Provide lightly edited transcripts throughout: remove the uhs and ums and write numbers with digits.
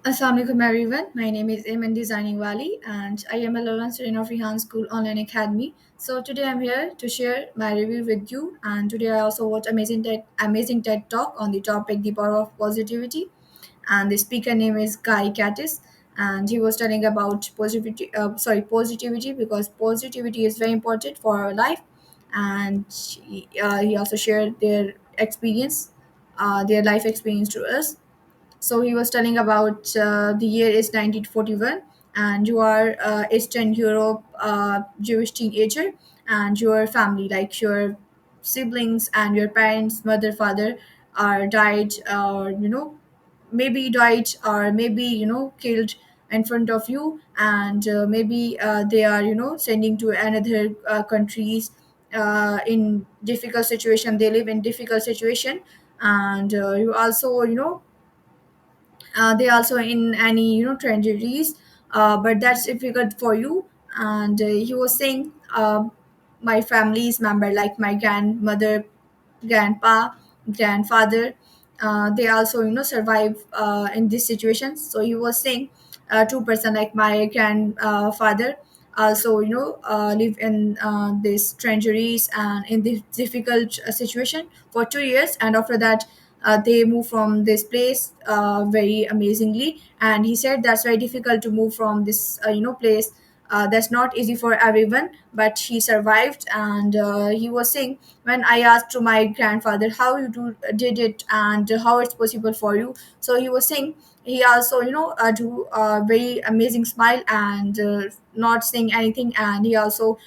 Assalamualaikum everyone. My name is Iman Designing Wali and I am a learner student of Rehan School Online Academy. So today I'm here to share my review with you, and today I also watched amazing TED talk on the topic the power of positivity, and the speaker name is Guy Catis, and he was telling about positivity, because positivity is very important for our life. And he also shared their life experience to us. So he was telling about the year is 1941, and you are Eastern Europe Jewish teenager, and your family, like your siblings and your parents, mother, father, are died, or maybe died, or maybe killed in front of you, and maybe they are sending to another countries in difficult situation. They live in difficult situation, and you also they also in any tragedies, but that's difficult for you. And he was saying, my family's member, like my grandmother, grandpa, grandfather, they also survive in this situation. So he was saying, 2% like my grandfather also live in these treasuries and in this difficult situation for 2 years, and after that they move from this place very amazingly. And he said that's very difficult to move from this place. That's not easy for everyone, but he survived. And he was saying, when I asked to my grandfather how you did it and how it's possible for you, so he was saying he also do a very amazing smile and not saying anything, and he also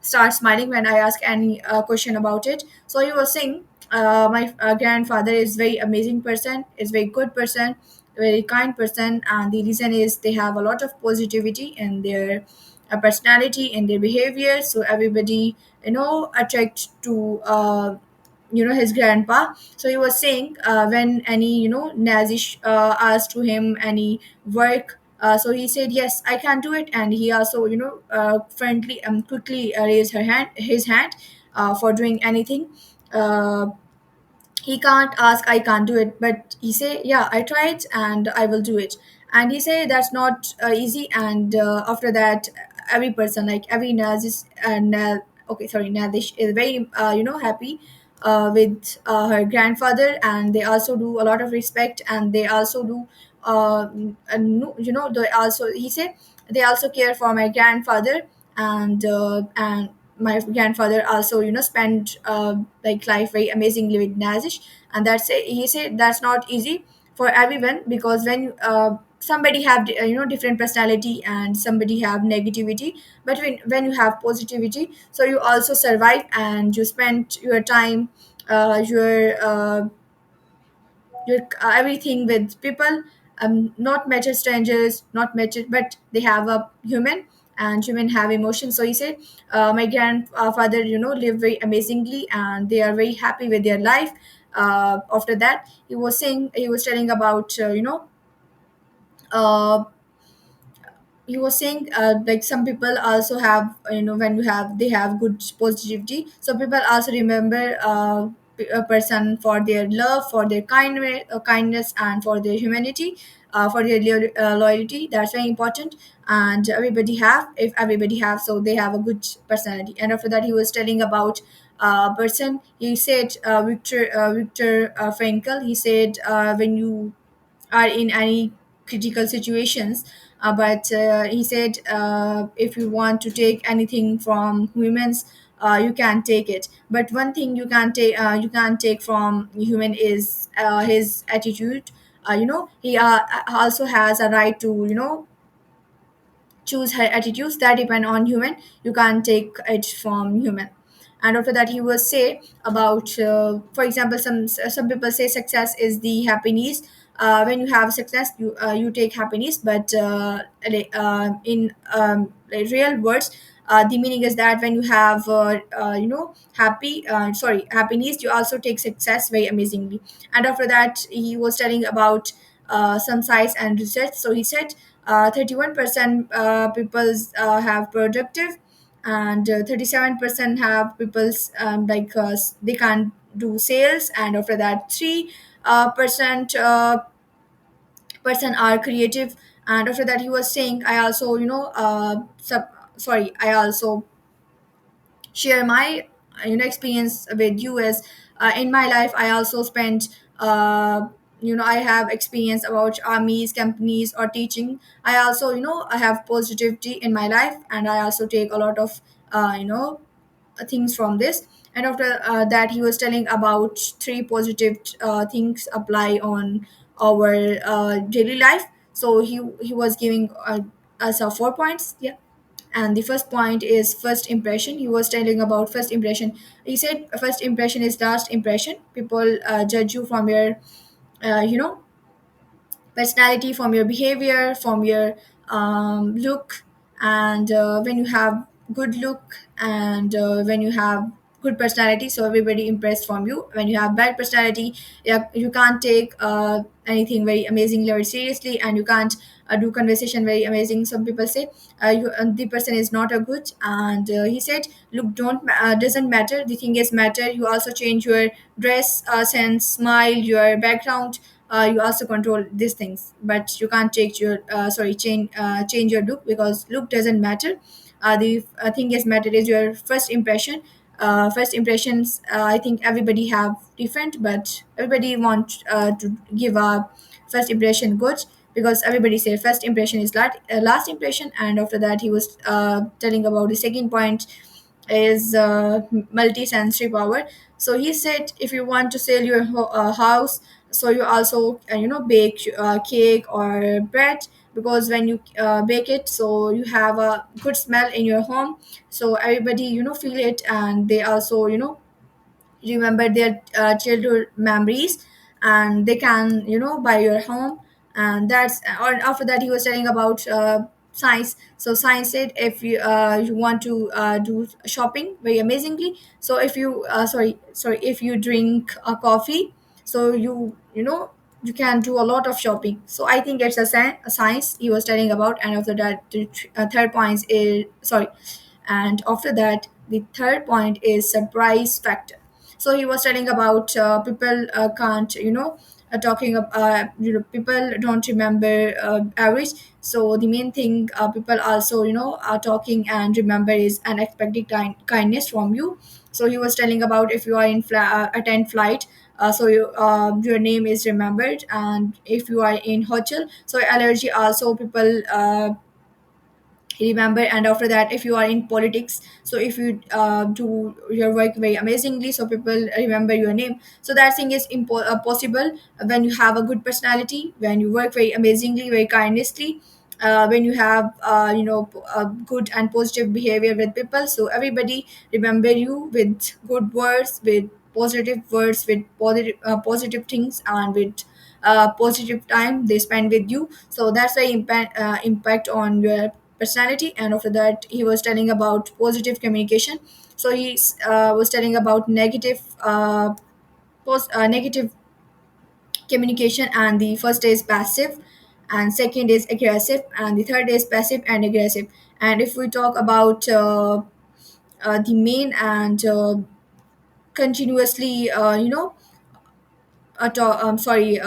start smiling when I ask any question about it. So he was saying, my grandfather is very amazing person, is very good person, very kind person, and the reason is they have a lot of positivity in their personality, in their behavior. So everybody attract to his grandpa. So he was saying, when any Nazi asked to him any work, so he said yes, I can do it. And he also friendly quickly raised his hand for doing anything. He can't ask I can't do it, but he say yeah, I tried and I will do it. And he say that's not easy. And after that, every person, like every Nazis and okay, sorry, Nadish is very happy with her grandfather, and they also do a lot of respect, and they also do they also, he said, they also care for my grandfather. And my grandfather also spent like life very amazingly with Nazish. And that's it, he said that's not easy for everyone, because when somebody have different personality and somebody have negativity, but when you have positivity, so you also survive and you spend your time, your everything with people, not matter strangers, not matter, but they have a human, and human have emotions. So he said, my grandfather live very amazingly, and they are very happy with their life. After that, he was saying, he was telling about uh, he was saying, like some people also have, when you have, they have good positivity, so people also remember a person for their love, for their kindness, and for their humanity, for their loyalty. That's very important. And everybody have, if everybody have, so they have a good personality. And after that, he was telling about person. He said, Victor Frankl, he said, when you are in any critical situations, but he said, if you want to take anything from humans, you can take it, but one thing you can't take from human is his attitude. He also has a right to choose her attitudes that depend on human. You can't take it from human. And after that, he will say about, for example, some people say success is the happiness. When you have success, you take happiness, but in like real words, the meaning is that when you have happiness, you also take success very amazingly. And after that, he was telling about some science and research. So he said, 31% people have productive, and 37% have people's they can't do sales. And after that, 3% person are creative. And after that he was saying, I also I also share my experience with you as in my life I also spent I have experience about armies, companies, or teaching. I also I have positivity in my life, and I also take a lot of things from this. And after that he was telling about three positive things apply on our daily life. So he was giving us 4 points. Yeah. And the first point is first impression. He was telling about first impression. He said first impression is last impression. People judge you from your you know personality, from your behavior, from your look. And when you have good look, and when you have good personality, so everybody impressed from you. When you have bad personality, yeah, you can't take anything very amazingly or seriously, and you can't do conversation very amazing. Some people say the person is not a good. And he said look don't doesn't matter. The thing is matter, you also change your dress sense, smile, your background. You also control these things, but you can't change your look, because look doesn't matter. The thing is matter is your first impression. First impressions, I think everybody have different, but everybody want to give a first impression good, because everybody say first impression is last impression. And after that he was telling about the second point is multi-sensory power. So he said if you want to sell your house, so you also bake cake or bread, because when you bake it, so you have a good smell in your home. So everybody feel it, and they also remember their childhood memories, and they can buy your home. And that's, or after that he was telling about science. So science said if you want to do shopping very amazingly, so if you if you drink a coffee, so you can do a lot of shopping. So I think it's a science he was telling about. And after that the third point is and after that the third point is surprise factor. So he was telling about people can't talking people don't remember average. So the main thing people also are talking and remember is unexpected kindness from you. So he was telling about if you are in attend flight, your name is remembered. And if you are in hotel, so allergy also people remember. And after that if you are in politics, so if you do your work very amazingly, so people remember your name. So that thing is possible when you have a good personality, when you work very amazingly, very kindly, when you have a good and positive behavior with people, so everybody remember you with good words, with positive words, with positive things, and with positive time they spend with you. So that's the impact on your personality. And after that he was telling about positive communication. So he was telling about negative communication. And the first is passive, and second is aggressive, and the third is passive and aggressive. And if we talk about the main and continuously sorry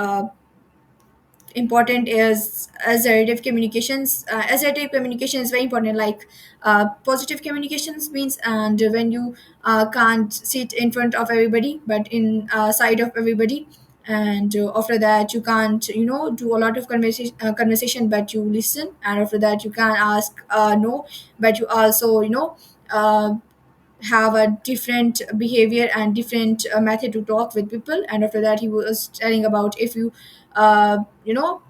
important is assertive communications. Assertive communication is very important, like positive communications means, and when you can't sit in front of everybody but in side of everybody. And after that you can't do a lot of conversation, but you listen. And after that you can ask no, but you also uh, have a different behavior and different method to talk with people. And after that he was telling about if you uh, you know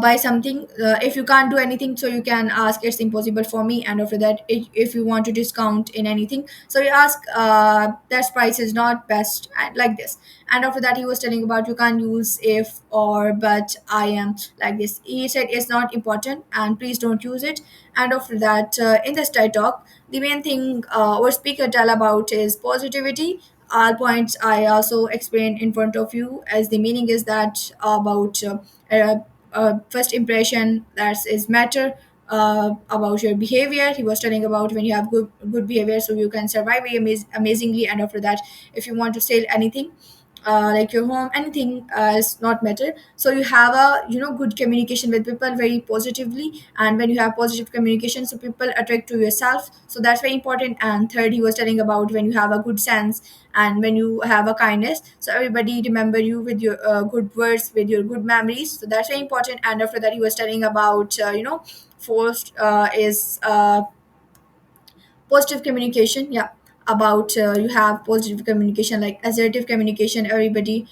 buy something, if you can't do anything, so you can ask it's impossible for me. And after that if you want to discount in anything, so you ask that price is not best, and like this. And after that he was telling about you can't use if or but I am, like this. He said it's not important and please don't use it. And after that in the style talk, the main thing our speaker tell about is positivity. All points I also explained in front of you, as the meaning is that about uh, first impression, that is matter. About your behavior, he was telling about when you have good behavior, so you can survive very amazingly. And after that if you want to sell anything, like your home, anything is not matter. So you have a good communication with people very positively, and when you have positive communication, so people attract to yourself, so that's very important. And third, he was telling about when you have a good sense and when you have a kindness, so everybody remember you with your good words, with your good memories, so that's very important. And after that, he was telling about fourth is positive communication, yeah, about you have positive communication like assertive communication. Everybody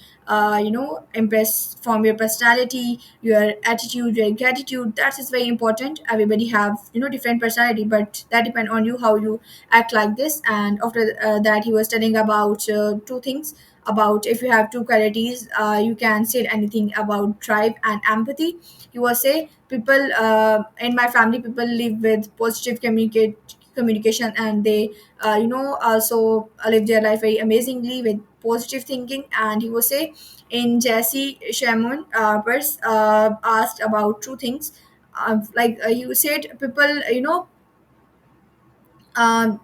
impress from your personality, your attitude, your gratitude, that is very important. Everybody have different personality, but that depend on you how you act like this. And after that, he was telling about two things, about if you have two qualities, you can say anything about tribe and empathy. You will say people in my family, people live with positive communication, and they also live their life very amazingly with positive thinking. And he will say in Jesse Shamon asked about two things, you said people um,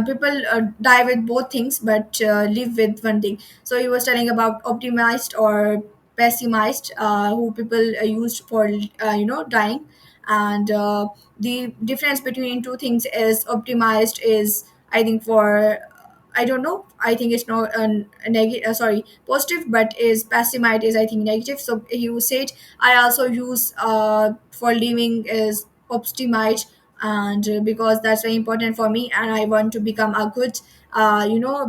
people die with both things but live with one thing. So he was telling about optimized or pessimized, who people used for dying. And the difference between two things is optimized is, I think, for I don't know. I think it's not a negative. Sorry, positive, but is pessimized is, I think, negative. So you said I also use for living is optimized, and because that's very important for me, and I want to become a good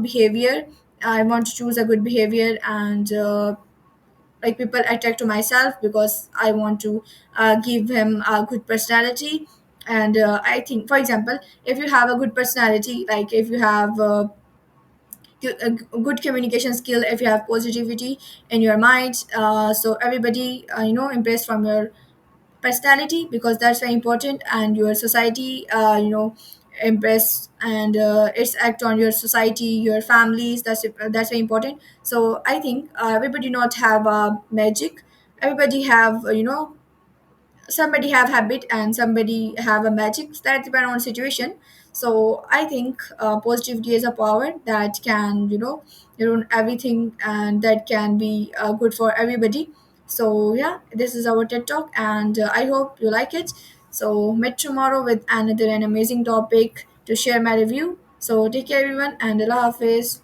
behavior. I want to choose a good behavior, and like people attract to myself because I want to give him a good personality. And I think, for example, if you have a good personality, like if you have a good communication skill, if you have positivity in your mind, so everybody impressed from your personality, because that's very important. And your society impress, and its act on your society, your families, that's very important. So I think everybody not have magic. Everybody have somebody have habit and somebody have a magic, that depend on situation. So I think positivity is a power that can ruin everything, and that can be good for everybody. So yeah, this is our TED talk, and I hope you like it. So meet tomorrow with another an amazing topic to share my review. So take care everyone, and Allah Hafiz.